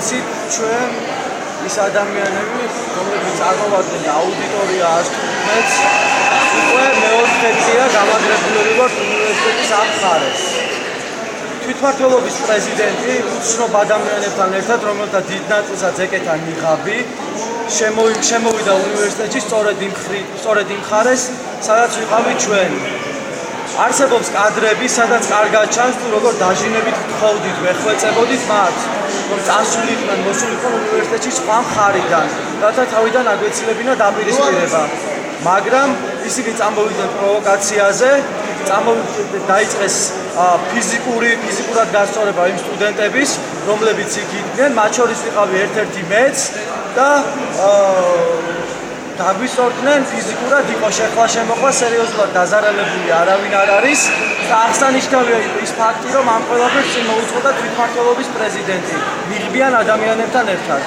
ვიცით ჩვენ ის ადამიანები, რომლებიც წარმოადგენენ აუდიტორიას, თუმცა უკვე მეოთხე წელია გამაგრებული ვართ უნივერსიტეტის ამ მხარეს. თვითმმართველობის პრეზიდენტი უცნობ ადამიანებთან ერთად, რომელთა დიდ ნაწილსაც ეკეთა ნიღაბი, შემოვიდა უნივერსიტეტში სწორედ იმ მხარეს, სადაც ვიყავით ჩვენ. არსებობს კადრები, სადაც კარგად ჩანს, თუ როგორ დაჟინებით გთხოვდით, ვეხვეწებოდით მათ, რომ წასულიყვნენ, მოსულიყვნენ უნივერსიტეტში სხვა მხარიდან, რათა თავიდან აგვეცილებინა დაპირისპირება. მაგრამ ისინი წამოვიდნენ პროვოკაციაზე, დაიწყეს ფიზიკურად გასწორება იმ სტუდენტების, რომლებიც იქ იდგნენ, მათ შორის ვიყავი ერთ-ერთი მეც და დაგვისწორდნენ ფიზიკურად, იყო შეხლა-შემოხლა, სერიოზულად დაზარალებული არავინ არ არის და აღსანიშნავია ის ფაქტი, რომ ამ ყველაფერს წინ მოუძღოდა თვითმმართველობის პრეზიდენტი მიღბიან ადამიანებთან ერთად.